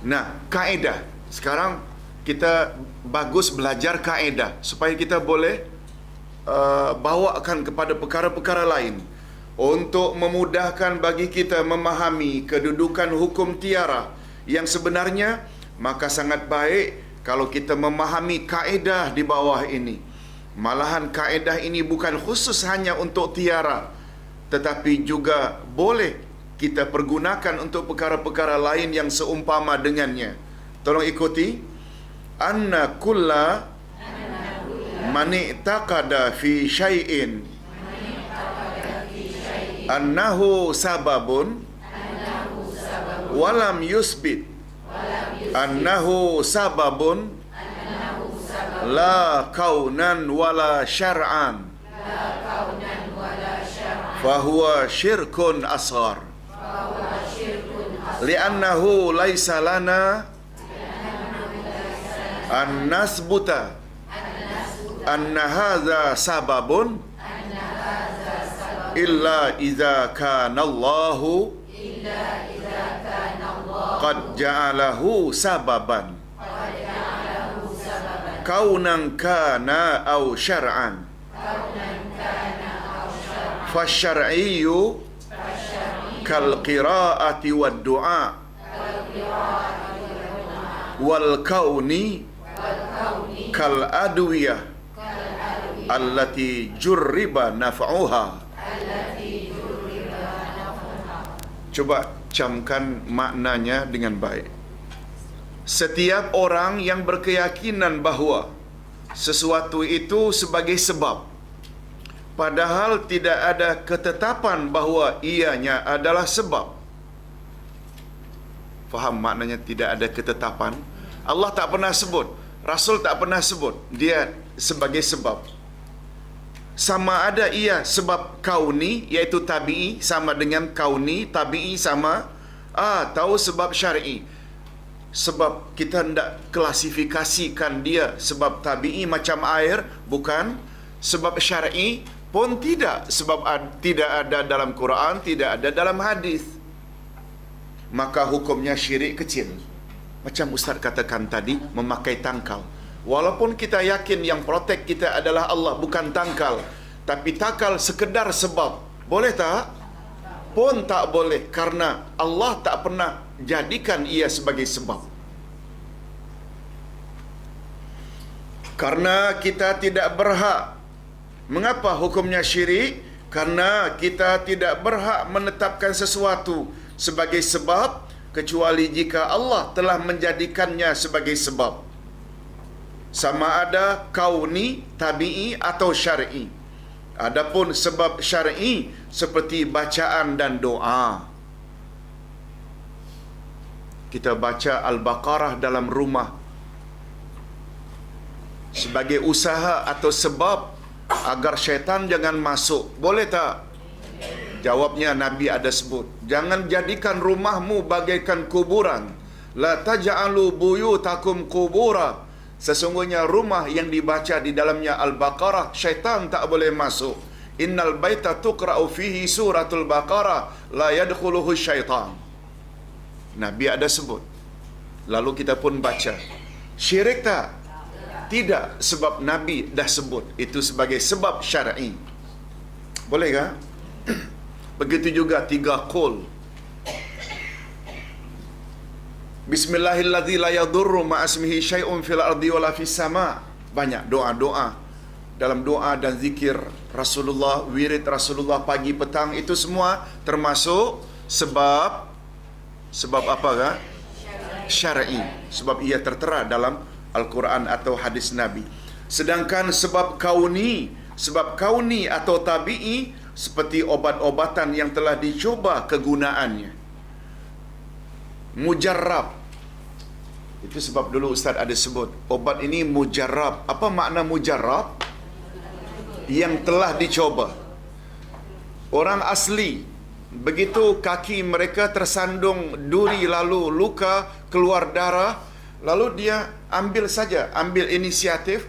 Nah, kaedah. Sekarang kita bagus belajar kaedah supaya kita boleh bawakan kepada perkara-perkara lain untuk memudahkan bagi kita memahami kedudukan hukum tiara yang sebenarnya. Maka sangat baik kalau kita memahami kaedah di bawah ini. Malahan kaedah ini bukan khusus hanya untuk tiara, tetapi juga boleh kita pergunakan untuk perkara-perkara lain yang seumpama dengannya. Tolong ikuti. Anna kulla mani'taqada fi syai'in annahu sababun walam yusbit annahu sababun la kaunan wala syar'an fahuwa syirkun asghar li'annahu laisa lana an nasbuta anna hadza sababun illa idza kana Allahu qad ja'alahu sababan kaunan kana aw syar'an fasyar'iyyu kal qira'ati wad du'a wal kauni kal adwiyah allati jurriba naf'uha. Coba camkan maknanya dengan baik. Setiap orang yang berkeyakinan bahawa sesuatu itu sebagai sebab, padahal tidak ada ketetapan bahawa ianya adalah sebab. Faham maknanya tidak ada ketetapan? Allah tak pernah sebut, Rasul tak pernah sebut dia sebagai sebab. Sama ada ia sebab kauni, iaitu tabi'i, sama dengan kauni, tabi'i sama, tahu sebab syar'i. Sebab kita hendak klasifikasikan dia sebab tabi'i macam air, bukan. Sebab syar'i pun tidak. Sebab tidak ada dalam Quran, tidak ada dalam hadis. Maka hukumnya syirik kecil. Macam Ustaz katakan tadi, memakai tangkal. Walaupun kita yakin yang protek kita adalah Allah, bukan tangkal. Tapi tangkal sekedar sebab. Boleh tak? Pun tak boleh. Karena Allah tak pernah jadikan ia sebagai sebab. Karena kita tidak berhak. Mengapa hukumnya syirik? Karena kita tidak berhak menetapkan sesuatu sebagai sebab kecuali jika Allah telah menjadikannya sebagai sebab. Sama ada kauni, tabi'i atau syar'i. Adapun sebab syar'i seperti bacaan dan doa. Kita baca Al-Baqarah dalam rumah sebagai usaha atau sebab agar syaitan jangan masuk. Boleh tak? Jawabnya Nabi ada sebut, jangan jadikan rumahmu bagaikan kuburan. La taj'alu buyutakum qubura. Sesungguhnya rumah yang dibaca di dalamnya Al-Baqarah, syaitan tak boleh masuk. Innal baita tuqra'u fihi suratul Baqarah la yadkhuluhu syaitan. Nabi ada sebut. Lalu kita pun baca. Syirik tak? Tidak, sebab Nabi dah sebut. Itu sebagai sebab syar'i. Boleh tak? Begitu juga 3 qul. Bismillahilladzi la yadurru ma'asmihi syai'un fil ardi wala fis sama'. Banyak doa-doa. Dalam doa dan zikir Rasulullah, wirid Rasulullah pagi petang, itu semua termasuk sebab apa kan? Syar'i. Sebab ia tertera dalam Al-Quran atau hadis Nabi. Sedangkan sebab kauni atau tabi'i seperti obat-obatan yang telah dicoba kegunaannya. Mujarrab. Itu sebab dulu Ustaz ada sebut, obat ini mujarrab. Apa makna mujarrab? Yang telah dicoba. Orang asli, begitu kaki mereka tersandung duri lalu luka, keluar darah, lalu dia ambil inisiatif,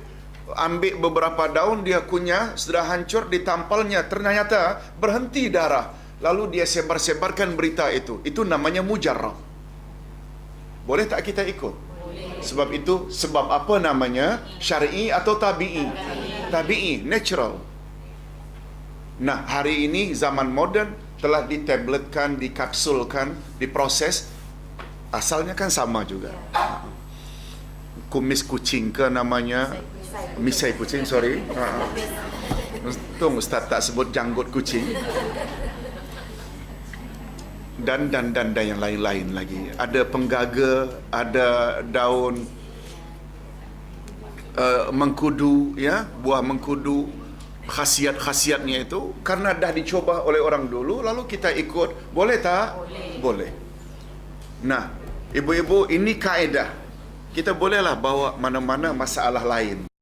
ambil beberapa daun, dia kunyah, sudah hancur, ditampalnya, ternyata berhenti darah. Lalu dia sebar-sebarkan berita itu. Itu namanya mujarrab. Boleh tak kita ikut? Sebab itu, sebab apa namanya? Syar'i atau tabi'i? Tabi'i, natural. Nah, hari ini zaman moden telah ditabletkan, dikapsulkan, diproses. Asalnya kan sama juga. Kumis kucing ke namanya? Misai kucing, sorry. Untung Ustaz tak sebut janggut kucing. Dan yang lain-lain lagi. Ada penggaga, ada daun mengkudu, ya, buah mengkudu. Khasiat-khasiatnya itu karena dah dicoba oleh orang dulu, lalu kita ikut. Boleh tak? Boleh. Nah, ibu-ibu, ini kaedah. Kita bolehlah bawa mana-mana masalah lain.